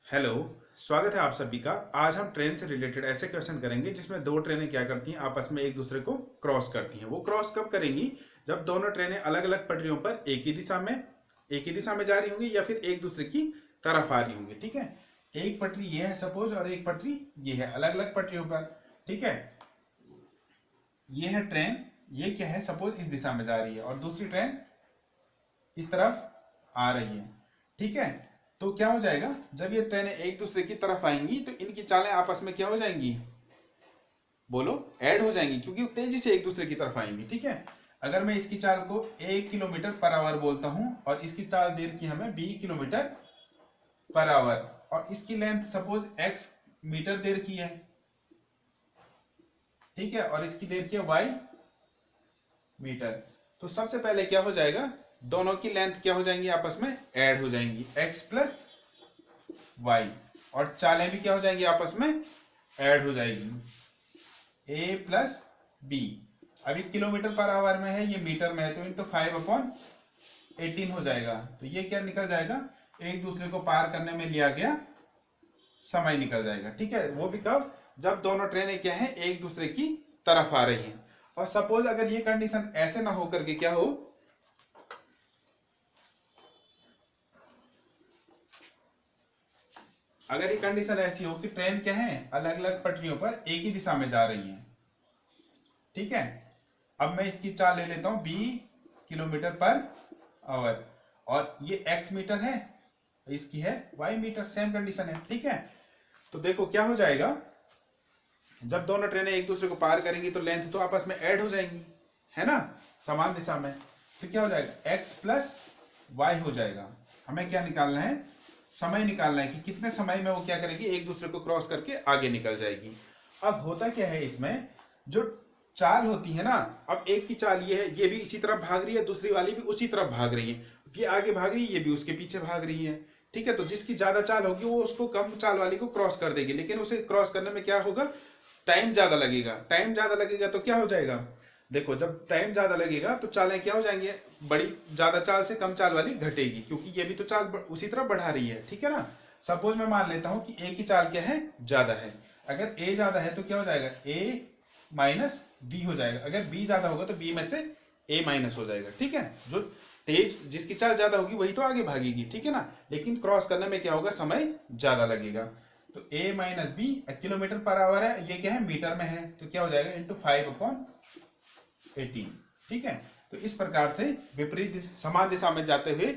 Hello. स्वागत है आप सभी का। आज हम ट्रेन से रिलेटेड ऐसे क्वेश्चन करेंगे जिसमें दो ट्रेनें क्या करती हैं, आपस में एक दूसरे को क्रॉस करती हैं। वो क्रॉस कब करेंगी? जब दोनों ट्रेनें अलग अलग पटरियों पर एक ही दिशा में जा रही होंगी या फिर एक दूसरे की तरफ आ रही होंगी। ठीक है, एक पटरी ये है सपोज और एक पटरी ये है, अलग अलग पटरियों पर। ठीक है, ये है ट्रेन, ये क्या है सपोज इस दिशा में जा रही है और दूसरी ट्रेन इस तरफ आ रही है। ठीक है, तो क्या हो जाएगा, जब ये ट्रेनें एक दूसरे की तरफ आएंगी तो इनकी चालें आपस में क्या हो जाएंगी? बोलो, ऐड हो जाएंगी, क्योंकि तेजी से एक दूसरे की तरफ आएंगी। ठीक है, अगर मैं इसकी चाल को 1 किलोमीटर पर आवर बोलता हूं और इसकी चाल दे रखी हमें 20 किलोमीटर पर आवर और इसकी लेंथ सपोज x मीटर दे रखी है। ठीक है, और इसकी दे रखी है y मीटर। तो सबसे पहले क्या हो जाएगा, दोनों की लेंथ क्या हो जाएंगी, आपस में ऐड हो जाएंगी, x प्लस वाई, और चालें भी क्या हो जाएंगी, आपस में ऐड हो जाएगी, a प्लस बी। अभी किलोमीटर पर आवर में है, ये मीटर में है, तो इंटू 5/18 हो जाएगा। तो ये क्या निकल जाएगा, एक दूसरे को पार करने में लिया गया समय निकल जाएगा। ठीक है, वो भी कब, जब दोनों ट्रेनें क्या है, एक दूसरे की तरफ आ रही हैं। और सपोज अगर ये कंडीशन ऐसे ना होकर के क्या हो, अगर ये कंडीशन ऐसी हो कि ट्रेन क्या है, अलग अलग पटरियों पर एक ही दिशा में जा रही है। ठीक है, अब मैं इसकी चाल ले लेता हूं 20 किलोमीटर पर आवर और ये x मीटर है, इसकी है y मीटर, सेम कंडीशन है। ठीक है, तो देखो क्या हो जाएगा, जब दोनों ट्रेनें एक दूसरे को पार करेंगी तो लेंथ तो आपस में ऐड हो जाएंगी, है ना, समान दिशा में। तो क्या हो जाएगा, x प्लस वाई हो जाएगा। हमें क्या निकालना है, समय निकालना है कि कितने समय में वो क्या करेगी, एक दूसरे को क्रॉस करके आगे निकल जाएगी। अब होता क्या है इसमें, जो चाल होती है ना, अब एक की चाल ये है, ये भी इसी तरफ भाग रही है, दूसरी वाली भी उसी तरफ भाग रही है, ये आगे भाग रही है, ये भी उसके पीछे भाग रही है। ठीक है, तो जिसकी ज्यादा चाल होगी वो उसको कम चाल वाली को क्रॉस कर देगी, लेकिन उसे क्रॉस करने में क्या होगा, टाइम ज्यादा लगेगा। टाइम ज्यादा लगेगा तो क्या हो जाएगा, देखो जब टाइम ज्यादा लगेगा तो चालें क्या हो जाएंगी, बड़ी ज्यादा चाल से कम चाल वाली घटेगी, क्योंकि ये भी तो चाल उसी तरफ बढ़ा रही है। ठीक है ना, सपोज मैं मान लेता हूं कि ए की चाल क्या है, ज्यादा है। अगर ए ज्यादा है तो क्या हो जाएगा, ए माइनस बी हो जाएगा। अगर बी ज्यादा होगा तो बी में से ए माइनस हो जाएगा। ठीक है, जो तेज जिसकी चाल ज्यादा होगी वही तो आगे भागेगी। ठीक है ना, लेकिन क्रॉस करने में क्या होगा, समय ज्यादा लगेगा। तो a minus b, kilometre per hour है, ये क्या है, मीटर में है, तो क्या हो जाएगा, इंटू 5/18। ठीक है, तो इस प्रकार से विपरीत समान दिशा में जाते हुए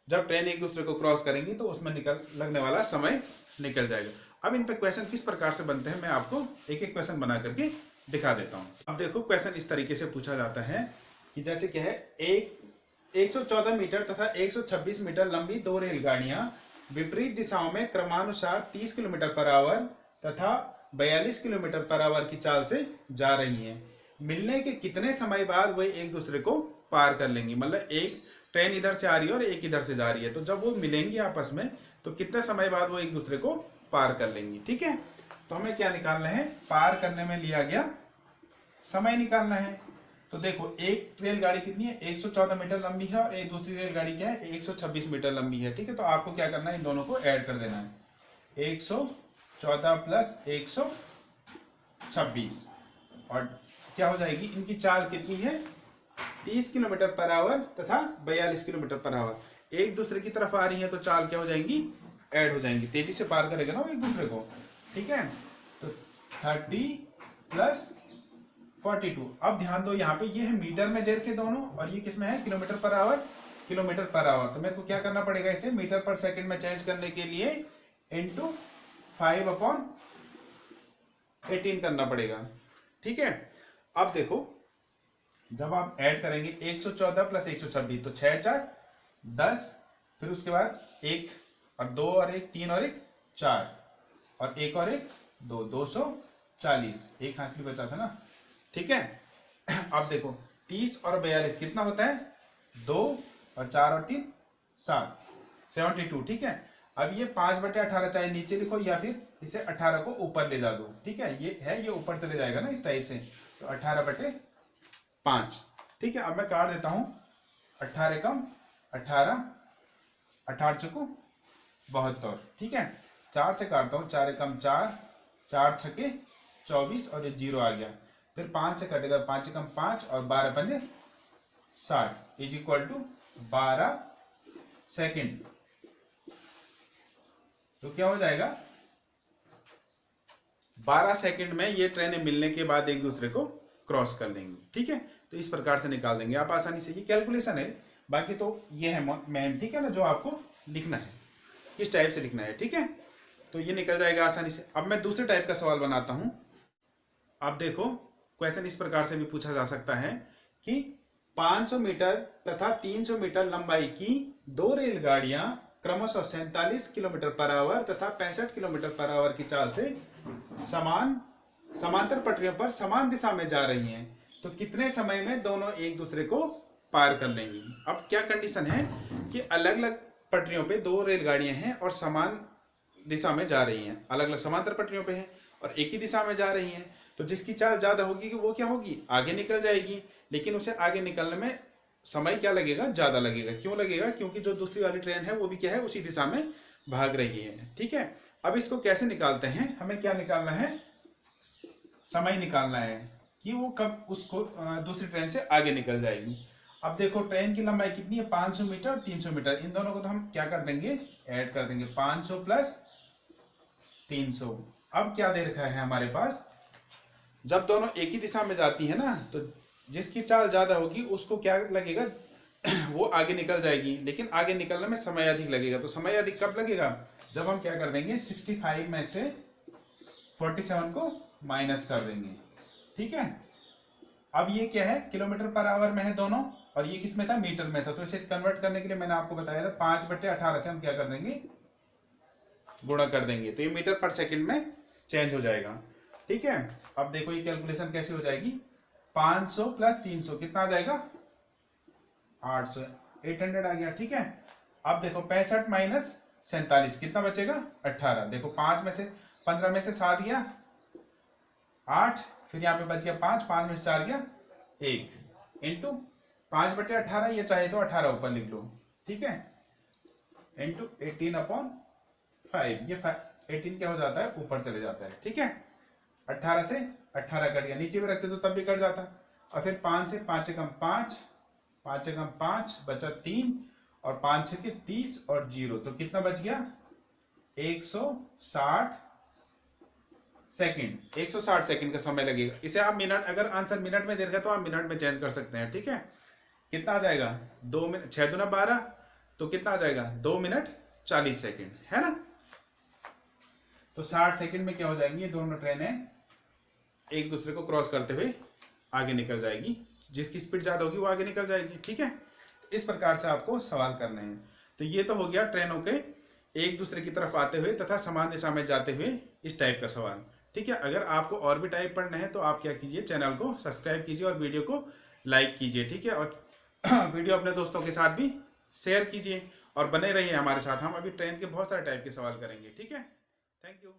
जब ट्रेन एक दूसरे को क्रॉस करेंगी तो उसमें लगने वाला समय निकल जाएगा। अब इन पे क्वेश्चन किस प्रकार से बनते हैं, मैं आपको एक एक क्वेश्चन बना करके दिखा देता हूं। अब देखो, क्वेश्चन इस तरीके से पूछा जाता है कि जैसे क्या है, 114 मीटर तथा 126 मीटर लंबी दो रेलगाड़ियां विपरीत दिशाओं में क्रमानुसार 30 किलोमीटर पर आवर तथा 42 किलोमीटर पर आवर की चाल से जा रही हैं। मिलने के कितने समय बाद वे एक दूसरे को पार कर लेंगी? मतलब एक ट्रेन इधर से आ रही है और एक इधर से जा रही है, तो जब वो मिलेंगी आपस में तो कितने समय बाद वो एक दूसरे को पार कर लेंगी। ठीक है, तो हमें क्या निकालना है, पार करने में लिया गया समय निकालना है। तो देखो, एक रेलगाड़ी कितनी है, 114 मीटर लंबी है और एक दूसरी रेलगाड़ी क्या है, 126 मीटर लंबी है। ठीक है, तो आपको क्या करना है, इन दोनों को ऐड कर देना है, 114 प्लस 126, और क्या हो जाएगी, इनकी चाल कितनी है, 30 किलोमीटर पर आवर तथा 42 किलोमीटर पर आवर। एक दूसरे की तरफ आ रही है तो चाल क्या हो जाएंगी, ऐड हो जाएंगी, तेजी से पार करेगा ना वो एक दूसरे को। ठीक है, तो 30 प्लस 42। अब ध्यान दो, यहाँ पे ये है मीटर में दे रखे दोनों और ये किस में है, kilometre per our, kilometre per our. तो मेरे को क्या करना पड़ेगा, इसे मीटर पर सेकंड में चेंज करने के लिए इंटू 5/18 करना पड़ेगा। ठीक है, अब देखो, जब आप ऐड करेंगे 114 प्लस 126 तो 6 4 10, फिर उसके बाद 1 और 2 और 1 3 और 1 4 और 1 और 1 2, 240, एक हासिल बचा था ना। ठीक है, अब देखो 30 और 42 कितना होता है, 2 और 4 और 3 7, 72। ठीक है, अब ये 5/18 चाहे नीचे लिखो या फिर इसे 18 को ऊपर ले जा दो। ठीक है, ये है, ये ऊपर चले जाएगा ना इस टाइप से, तो 18/5। ठीक है, अब मैं काट देता हूं, 18 कम 18, 18 चुको 72। ठीक है, 4 से काटता हूँ, 4 एकम 4, 4 छके 24 और ये 0 आ गया। फिर 5 से कटेगा, 5 एकम 5 और 12 पंजे 60 इज इक्वल टू 12 सेकेंड। तो क्या हो जाएगा, 12 सेकंड में ये ट्रेनें मिलने के बाद एक दूसरे को क्रॉस कर लेंगी। ठीक है, तो इस प्रकार से निकाल देंगे आप आसानी से। ये कैलकुलेशन है, बाकी तो ये है मैन, ठीक है ना, जो आपको लिखना है किस टाइप से लिखना है। ठीक है, तो ये निकल जाएगा आसानी से। अब मैं दूसरे टाइप का सवाल बनाता हूं। अब देखो, क्वेश्चन इस प्रकार से भी पूछा जा सकता है कि 500 मीटर तथा 300 मीटर लंबाई की दो रेलगाड़ियां क्रमशः 47 किलोमीटर पर आवर तथा 65 किलोमीटर पर आवर की चाल से समांतर पटरियों पर समान दिशा में जा रही हैं, तो कितने समय में दोनों एक दूसरे को पार कर लेंगी। अब क्या कंडीशन है कि अलग अलग पटरियों पे दो रेलगाड़ियां हैं और समान दिशा में जा रही हैं, अलग अलग समांतर पटरियों पे हैं और एक ही दिशा में जा रही हैं, तो जिसकी चाल ज्यादा होगी वो क्या होगी, आगे निकल जाएगी। लेकिन उसे आगे निकलने में समय क्या लगेगा, ज्यादा लगेगा। क्यों लगेगा, क्योंकि जो दूसरी वाली ट्रेन है वो भी क्या है, उसी दिशा में भाग रही है। ठीक है, अब इसको कैसे निकालते हैं, हमें क्या निकालना है, समय निकालना है कि वो कब उसको दूसरी ट्रेन से आगे निकल जाएगी। अब देखो, ट्रेन की लंबाई कितनी है, 500 मीटर और 300 मीटर। इन दोनों को तो हम क्या कर देंगे, ऐड कर देंगे, 500 प्लस 300। अब क्या दे रखा है हमारे पास, जब दोनों एक ही दिशा में जाती है ना, तो जिसकी चाल ज्यादा होगी उसको क्या लगेगा, वो आगे निकल जाएगी, लेकिन आगे निकलने में समय अधिक लगेगा। तो समय अधिक कब लगेगा, जब हम क्या कर देंगे, 65 में से 47 को माइनस कर देंगे। ठीक है, अब ये क्या है, किलोमीटर पर आवर में है दोनों, और ये किस में था, मीटर में था। तो इसे कन्वर्ट करने के लिए मैंने आपको बताया था 5/18 से हम क्या कर देंगे, गुणा कर देंगे, तो ये मीटर पर सेकंड में चेंज हो जाएगा। ठीक है, अब देखो ये कैलकुलेशन कैसे हो जाएगी, 500 प्लस 300 कितना आ जाएगा, 800, 800 आ गया। ठीक है, अब देखो 65 माइनस 47 कितना बचेगा, 18। देखो 5 में से 15 में से 7 गया 8, फिर यहाँ पे बच गया 5, 5 में से 4 गया 1, इंटू 5/18, ये चाहे तो 18 ऊपर लिख लो। ठीक है, इंटू 18/5, ये 18 क्या हो जाता है, ऊपर चले जाता है। ठीक है, 18 से 18 कट गया, नीचे में रखते तो तब भी कट जाता। और फिर 5 से 5 एकम 5, 5 एकम 5 बचा 3, और 5 छके 30 और 0, तो कितना बच गया, 160 सेकंड। 160 सेकंड का समय लगेगा। इसे आप मिनट, अगर आंसर मिनट में दे रखा तो आप मिनट में चेंज कर सकते हैं। ठीक है, कितना आ जाएगा, 2 मिनट 6 दूना 12, तो कितना आ जाएगा, 2 मिनट 40 सेकंड, है ना। तो 60 सेकंड में क्या हो जाएंगी, ये दोनों ट्रेनें एक दूसरे को क्रॉस करते हुए आगे निकल जाएगी। जिसकी स्पीड ज्यादा होगी वो आगे निकल जाएगी। ठीक है, इस प्रकार से आपको सवाल करने हैं। तो ये तो हो गया ट्रेनों के एक दूसरे की तरफ आते हुए तथा समान दिशा में जाते हुए इस टाइप का सवाल। ठीक है, अगर आपको और भी टाइप पढ़ना है तो आप क्या कीजिए, चैनल को सब्सक्राइब कीजिए और वीडियो को लाइक कीजिए। ठीक है, और वीडियो अपने दोस्तों के साथ भी शेयर कीजिए और बने रहिए हमारे साथ। हम अभी ट्रेन के बहुत सारे टाइप के सवाल करेंगे। ठीक है, थैंक यू।